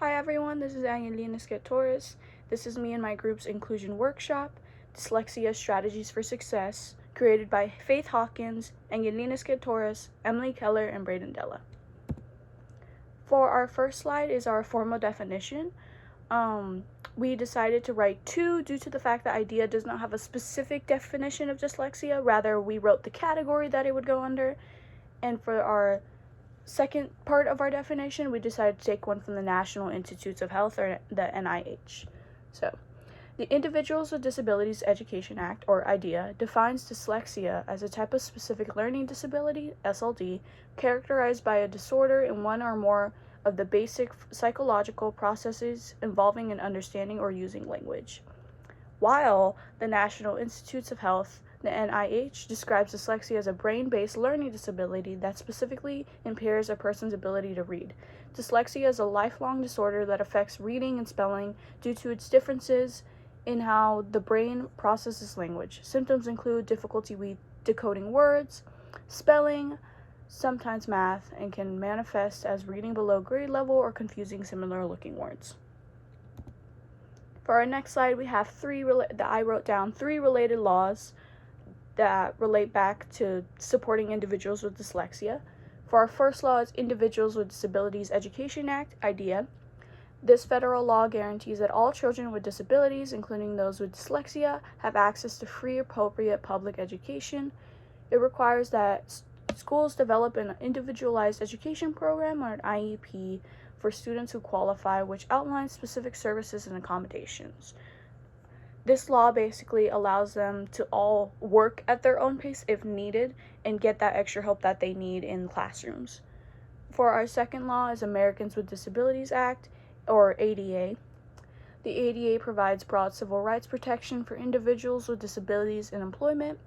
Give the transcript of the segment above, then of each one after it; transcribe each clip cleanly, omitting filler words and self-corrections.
Hi everyone, this is Angelina Torres. This is me and my group's inclusion workshop, Dyslexia Strategies for Success, created by Faith Hawkins, Angelina Torres, Emily Keller, and Braden Della. For our first slide is our formal definition. We decided to write two due to the fact that IDEA does not have a specific definition of dyslexia. Rather, we wrote the category that it would go under. And for our second part of our definition, we decided to take one from the National Institutes of Health, or the NIH. So, the Individuals with Disabilities Education Act, or IDEA, defines dyslexia as a type of specific learning disability, SLD, characterized by a disorder in one or more of the basic psychological processes involving an understanding or using language. While the National Institutes of Health, the NIH, describes dyslexia as a brain-based learning disability that specifically impairs a person's ability to read. Dyslexia is a lifelong disorder that affects reading and spelling due to its differences in how the brain processes language. Symptoms include difficulty with decoding words, spelling, sometimes math, and can manifest as reading below grade level or confusing similar-looking words. For our next slide, we have I wrote down three related laws that relate back to supporting individuals with dyslexia. For our first law is Individuals with Disabilities Education Act, IDEA. This federal law guarantees that all children with disabilities, including those with dyslexia, have access to free, appropriate public education. It requires that schools develop an individualized education program, or an IEP, for students who qualify, which outlines specific services and accommodations. This law basically allows them to all work at their own pace if needed and get that extra help that they need in classrooms. For our second law is Americans with Disabilities Act, or ADA. The ADA provides broad civil rights protection for individuals with disabilities in employment,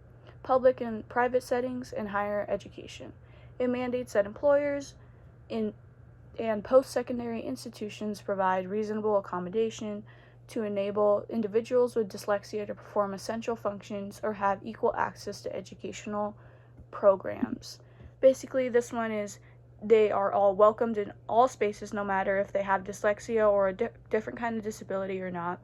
public and private settings, and higher education. It mandates that employers and post-secondary institutions provide reasonable accommodation to enable individuals with dyslexia to perform essential functions or have equal access to educational programs. Basically, this one is they are all welcomed in all spaces, no matter if they have dyslexia or a different kind of disability or not.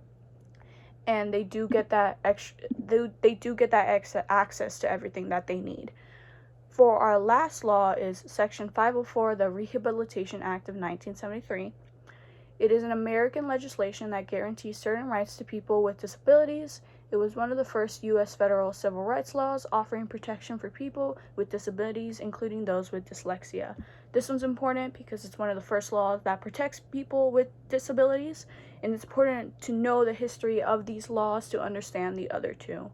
And they do get that access to everything that they need. For our last law is Section 504 of the Rehabilitation Act of 1973. It is an American legislation that guarantees certain rights to people with disabilities. It was one of the first U.S. federal civil rights laws offering protection for people with disabilities, including those with dyslexia. This one's important because it's one of the first laws that protects people with disabilities, and it's important to know the history of these laws to understand the other two.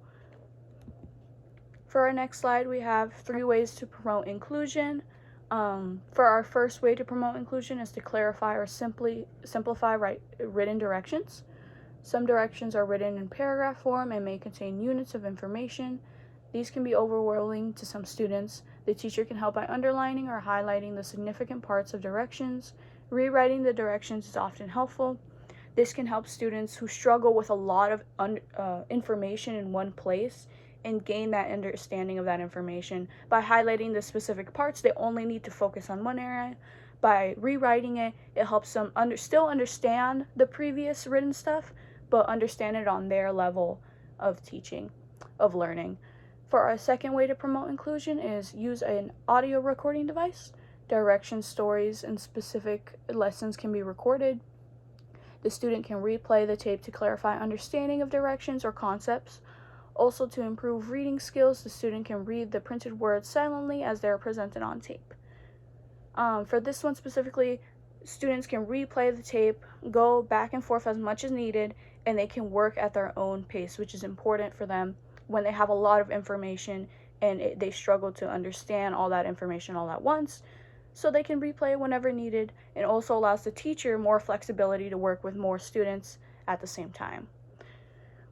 For our next slide, we have 3 ways to promote inclusion. For our first way to promote inclusion is to clarify or simplify written directions. Some directions are written in paragraph form and may contain units of information. These can be overwhelming to some students. The teacher can help by underlining or highlighting the significant parts of directions. Rewriting the directions is often helpful. This can help students who struggle with a lot of information in one place and gain that understanding of that information. By highlighting the specific parts, they only need to focus on one area. By rewriting it, it helps them still understand the previous written stuff, but understand it on their level of teaching, of learning. For our second way to promote inclusion is use an audio recording device. Directions, stories, and specific lessons can be recorded. The student can replay the tape to clarify understanding of directions or concepts. Also, to improve reading skills, the student can read the printed words silently as they are presented on tape. For this one specifically, students can replay the tape, go back and forth as much as needed, and they can work at their own pace, which is important for them when they have a lot of information and they struggle to understand all that information all at once. So they can replay whenever needed, and also allows the teacher more flexibility to work with more students at the same time.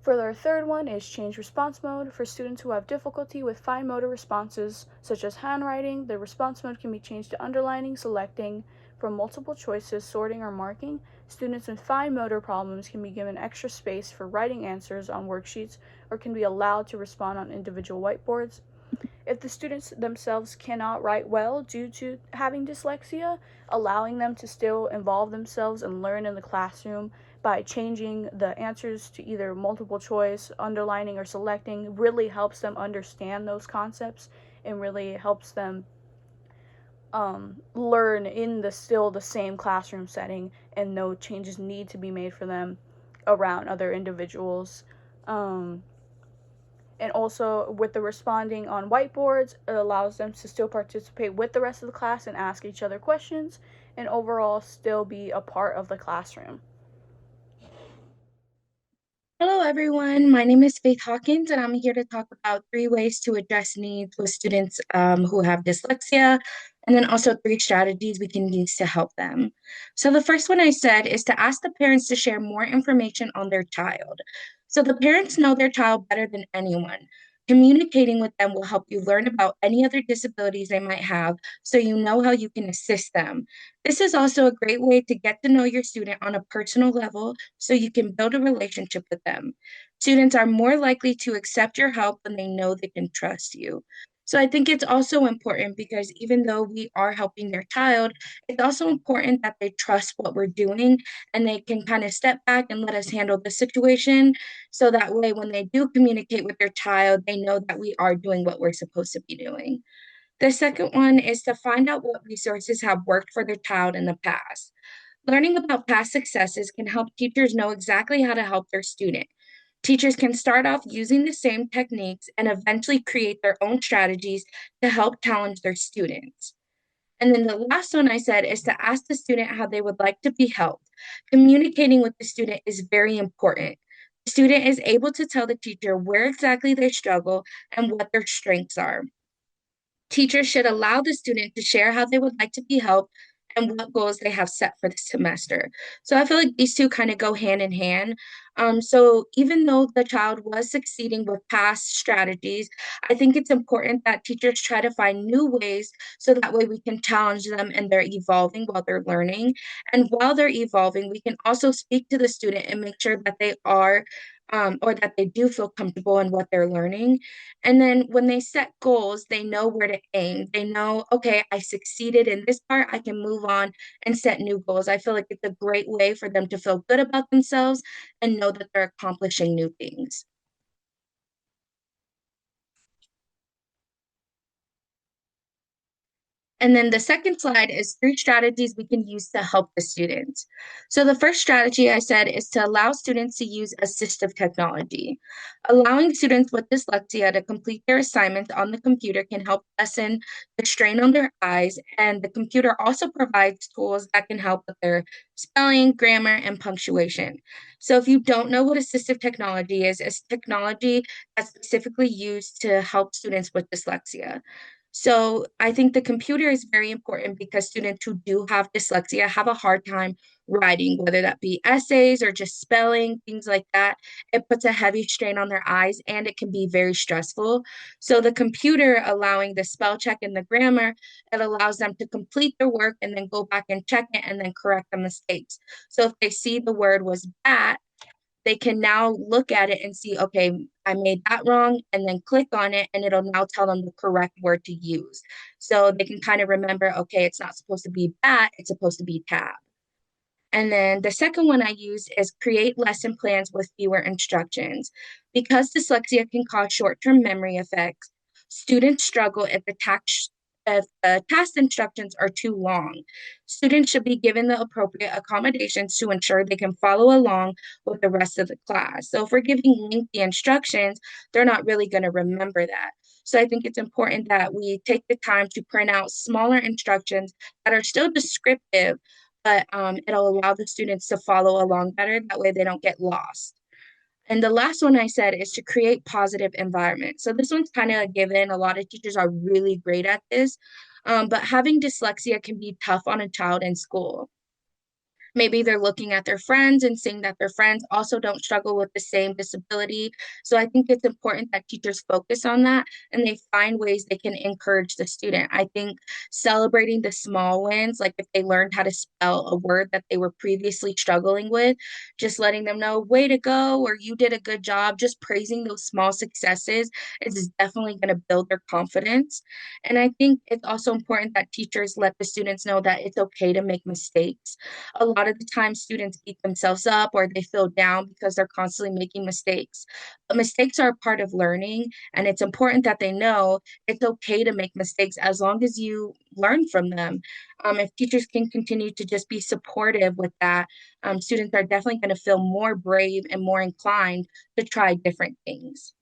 For our third one is change response mode. For students who have difficulty with fine motor responses, such as handwriting, the response mode can be changed to underlining, selecting from multiple choices, sorting, or marking. Students with fine motor problems can be given extra space for writing answers on worksheets or can be allowed to respond on individual whiteboards. If the students themselves cannot write well due to having dyslexia, allowing them to still involve themselves and learn in the classroom by changing the answers to either multiple choice, underlining, or selecting really helps them understand those concepts and really helps them learn in the still the same classroom setting, and no changes need to be made for them around other individuals. Um, and also with the responding on whiteboards, it allows them to still participate with the rest of the class and ask each other questions and overall still be a part of the classroom. Hello, everyone. My name is Faith Hawkins, and I'm here to talk about 3 ways to address needs with students who have dyslexia, and then also 3 strategies we can use to help them. So, the first one I said is to ask the parents to share more information on their child. So, the parents know their child better than anyone. Communicating with them will help you learn about any other disabilities they might have so you know how you can assist them. This is also a great way to get to know your student on a personal level so you can build a relationship with them. Students are more likely to accept your help when they know they can trust you. So I think it's also important because even though we are helping their child, it's also important that they trust what we're doing and they can kind of step back and let us handle the situation. So that way, when they do communicate with their child, they know that we are doing what we're supposed to be doing. The second one is to find out what resources have worked for their child in the past. Learning about past successes can help teachers know exactly how to help their student. Teachers can start off using the same techniques and eventually create their own strategies to help challenge their students. And then the last one I said is to ask the student how they would like to be helped. Communicating with the student is very important. The student is able to tell the teacher where exactly they struggle and what their strengths are. Teachers should allow the student to share how they would like to be helped and what goals they have set for the semester. So I feel like these two kind of go hand in hand. So even though the child was succeeding with past strategies, I think it's important that teachers try to find new ways so that way we can challenge them and they're evolving while they're learning. And while they're evolving, we can also speak to the student and make sure that they are or that they do feel comfortable in what they're learning. And then when they set goals, they know where to aim. They know, okay, I succeeded in this part, I can move on and set new goals. I feel like it's a great way for them to feel good about themselves and know that they're accomplishing new things. And then the second slide is 3 strategies we can use to help the students. So the first strategy I said is to allow students to use assistive technology. Allowing students with dyslexia to complete their assignments on the computer can help lessen the strain on their eyes. And the computer also provides tools that can help with their spelling, grammar, and punctuation. So if you don't know what assistive technology is, it's technology that's specifically used to help students with dyslexia. So I think the computer is very important because students who do have dyslexia have a hard time writing, whether that be essays or just spelling, things like that. It puts a heavy strain on their eyes and it can be very stressful. So the computer allowing the spell check and the grammar, it allows them to complete their work and then go back and check it and then correct the mistakes. So if they see the word was bat, they can now look at it and see, okay, I made that wrong, and then click on it, and it'll now tell them the correct word to use. So they can kind of remember, okay, it's not supposed to be bat, it's supposed to be tab. And then the second one I use is create lesson plans with fewer instructions. Because dyslexia can cause short-term memory effects, students struggle if the task instructions are too long. Students should be given the appropriate accommodations to ensure they can follow along with the rest of the class. So if we're giving lengthy instructions, they're not really going to remember that. So I think it's important that we take the time to print out smaller instructions that are still descriptive, but it'll allow the students to follow along better. That way they don't get lost. And the last one I said is to create positive environment. So this one's kind of a given. A lot of teachers are really great at this, but having dyslexia can be tough on a child in school. Maybe they're looking at their friends and seeing that their friends also don't struggle with the same disability. So I think it's important that teachers focus on that and they find ways they can encourage the student. I think celebrating the small wins, like if they learned how to spell a word that they were previously struggling with, just letting them know, way to go, or you did a good job, just praising those small successes is definitely going to build their confidence. And I think it's also important that teachers let the students know that it's okay to make mistakes. A lot of the time, students beat themselves up or they feel down because they're constantly making mistakes. But mistakes are a part of learning, and it's important that they know it's okay to make mistakes as long as you learn from them. If teachers can continue to just be supportive with that, students are definitely going to feel more brave and more inclined to try different things.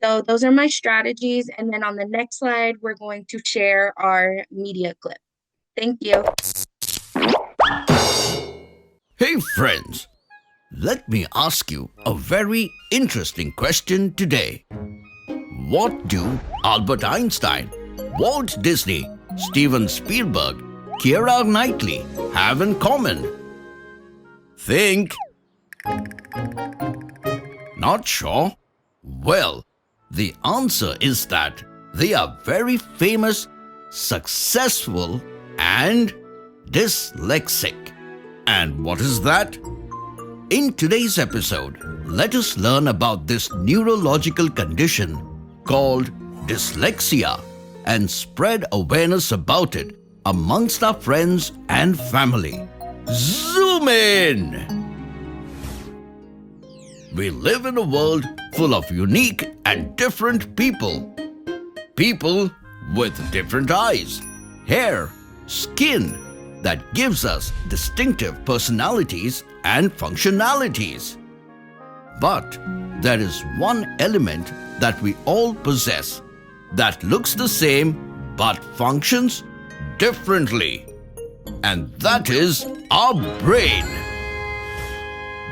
So those are my strategies. And then on the next slide, we're going to share our media clip. Thank you. Hey friends, let me ask you a very interesting question today. What do Albert Einstein, Walt Disney, Steven Spielberg, Keira Knightley have in common? Think. Not sure? Well, the answer is that they are very famous, successful, and dyslexic. And what is that? In today's episode, let us learn about this neurological condition called dyslexia and spread awareness about it amongst our friends and family. Zoom in! We live in a world full of unique and different people. People with different eyes, hair, skin, that gives us distinctive personalities and functionalities. But there is one element that we all possess that looks the same but functions differently. And that is our brain,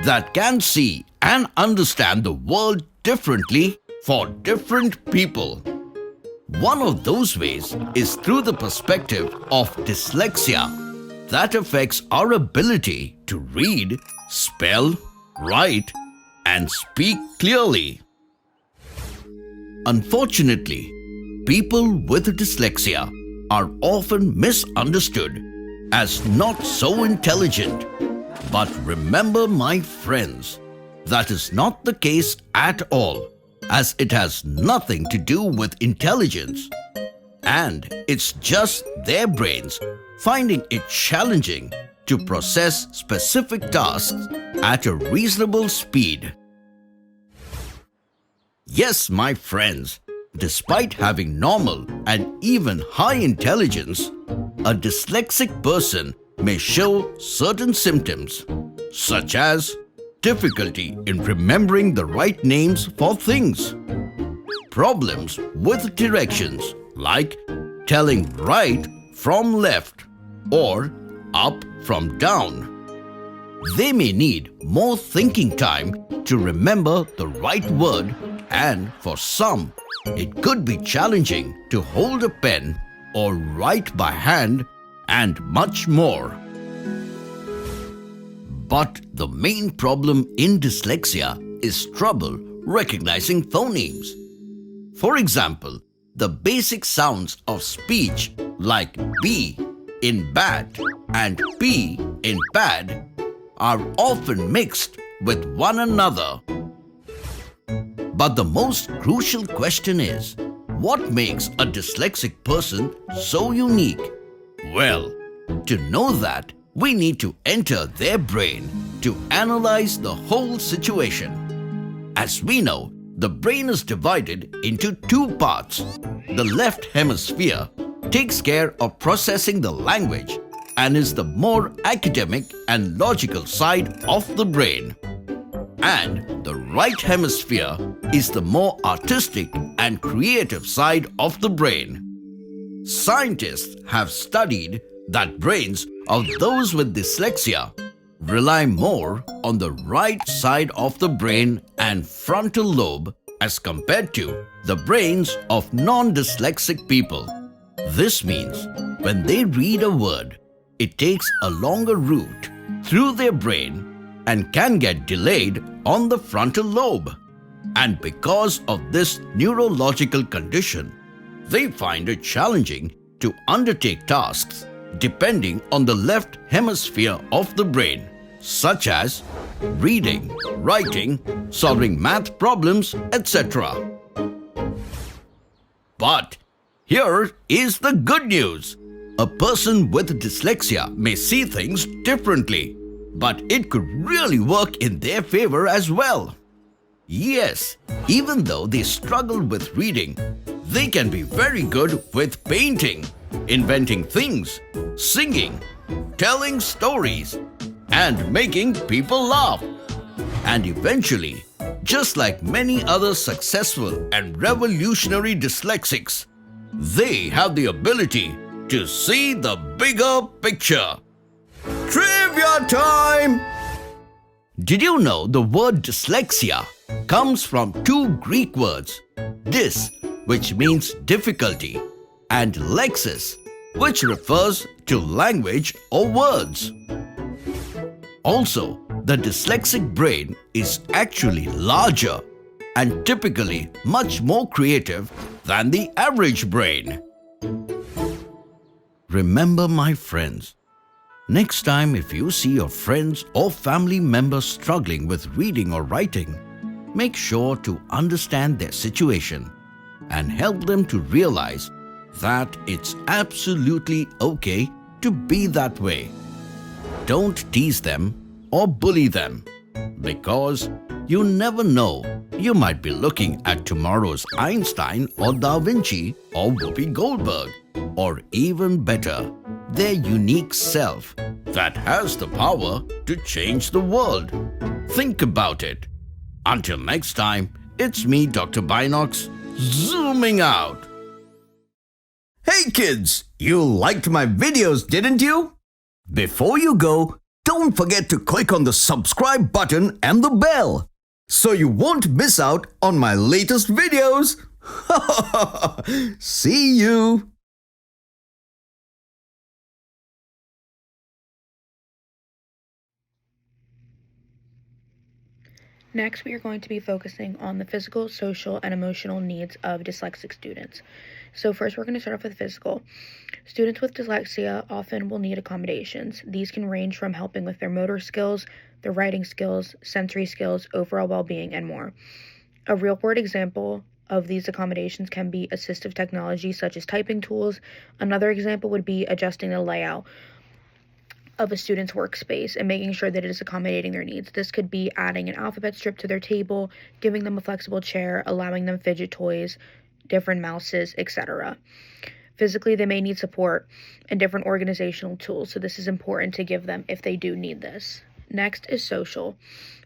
that can see and understand the world differently for different people. One of those ways is through the perspective of dyslexia that affects our ability to read, spell, write, and speak clearly. Unfortunately, people with dyslexia are often misunderstood as not so intelligent. But remember, my friends, that is not the case at all, as it has nothing to do with intelligence. And it's just their brains finding it challenging to process specific tasks at a reasonable speed. Yes, my friends, despite having normal and even high intelligence, a dyslexic person may show certain symptoms, such as difficulty in remembering the right names for things, problems with directions like telling right from left or up from down. They may need more thinking time to remember the right word, and for some, it could be challenging to hold a pen or write by hand, and much more. But the main problem in dyslexia is trouble recognizing phonemes. For example, the basic sounds of speech like B in bat and P in pad are often mixed with one another. But the most crucial question is, what makes a dyslexic person so unique? Well, to know that, we need to enter their brain to analyze the whole situation. As we know, the brain is divided into two parts. The left hemisphere takes care of processing the language and is the more academic and logical side of the brain. And the right hemisphere is the more artistic and creative side of the brain. Scientists have studied that brains of those with dyslexia rely more on the right side of the brain and frontal lobe as compared to the brains of non-dyslexic people. This means when they read a word, it takes a longer route through their brain and can get delayed on the frontal lobe. And because of this neurological condition, they find it challenging to undertake tasks depending on the left hemisphere of the brain, such as reading, writing, solving math problems, etc. But here is the good news. A person with dyslexia may see things differently, but it could really work in their favor as well. Yes, even though they struggle with reading, they can be very good with painting, inventing things, singing, telling stories, and making people laugh. And eventually, just like many other successful and revolutionary dyslexics, they have the ability to see the bigger picture. Trivia time! Did you know the word dyslexia comes from two Greek words, dys, which means difficulty, and lexis, which refers to language or words. Also, the dyslexic brain is actually larger and typically much more creative than the average brain. Remember, my friends, next time if you see your friends or family members struggling with reading or writing, make sure to understand their situation and help them to realize that it's absolutely okay to be that way. Don't tease them or bully them, because you never know, you might be looking at tomorrow's Einstein or Da Vinci or Whoopi Goldberg, or even better, their unique self that has the power to change the world. Think about it. Until next time, it's me, Dr. Binox, zooming out. Hey kids, you liked my videos, didn't you? Before you go, don't forget to click on the subscribe button and the bell so you won't miss out on my latest videos. See you. Next, we are going to be focusing on the physical, social, and emotional needs of dyslexic students. So first, we're going to start off with physical. Students with dyslexia often will need accommodations. These can range from helping with their motor skills, their writing skills, sensory skills, overall well-being, and more. A real-world example of these accommodations can be assistive technology such as typing tools. Another example would be adjusting the layout of a student's workspace and making sure that it is accommodating their needs. This could be adding an alphabet strip to their table, giving them a flexible chair, allowing them fidget toys, different mouses, etc. Physically, they may need support and different organizational tools, so this is important to give them if they do need this. Next is social.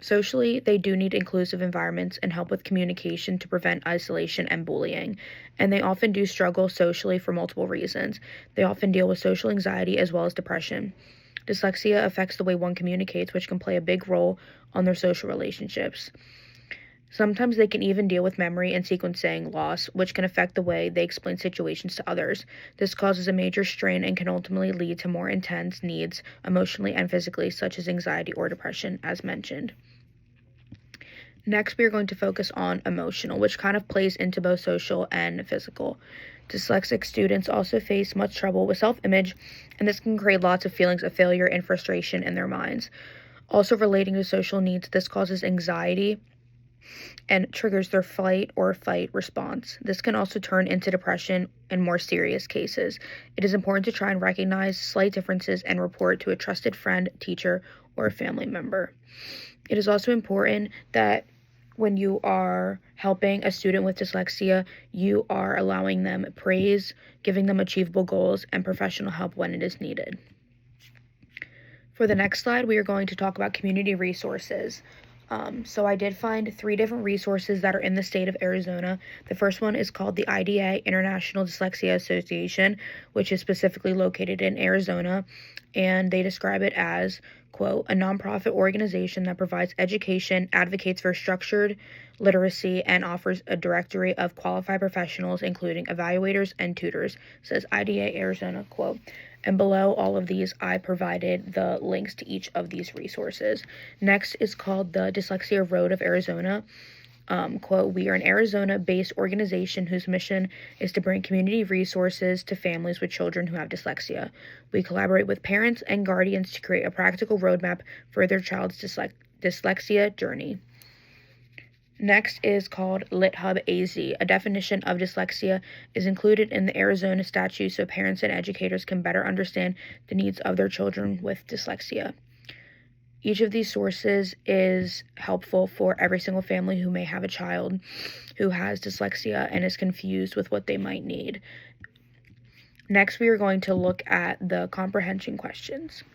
Socially, they do need inclusive environments and help with communication to prevent isolation and bullying. And they often do struggle socially for multiple reasons. They often deal with social anxiety as well as depression. Dyslexia affects the way one communicates, which can play a big role on their social relationships. Sometimes they can even deal with memory and sequencing loss, which can affect the way they explain situations to others. This causes a major strain and can ultimately lead to more intense needs emotionally and physically, such as anxiety or depression, as mentioned. Next, we are going to focus on emotional, which kind of plays into both social and physical. Dyslexic students also face much trouble with self-image, and this can create lots of feelings of failure and frustration in their minds. Also relating to social needs, this causes anxiety and triggers their flight or fight response. This can also turn into depression in more serious cases. It is important to try and recognize slight differences and report to a trusted friend, teacher, or a family member. It is also important that when you are helping a student with dyslexia, you are allowing them praise, giving them achievable goals, and professional help when it is needed. For the next slide, we are going to talk about community resources. So I did find 3 different resources that are in the state of Arizona. The first one is called the IDA, International Dyslexia Association, which is specifically located in Arizona, and they describe it as, quote, a nonprofit organization that provides education, advocates for structured literacy, and offers a directory of qualified professionals, including evaluators and tutors, says IDA Arizona, quote. And below all of these, I provided the links to each of these resources. Next is called the Dyslexia Road of Arizona. Quote, "We are an Arizona-based organization whose mission is to bring community resources to families with children who have dyslexia. We collaborate with parents and guardians to create a practical roadmap for their child's dyslexia journey." Next is called LitHub AZ. A definition of dyslexia is included in the Arizona statute so parents and educators can better understand the needs of their children with dyslexia. Each of these sources is helpful for every single family who may have a child who has dyslexia and is confused with what they might need. Next, we are going to look at the comprehension questions.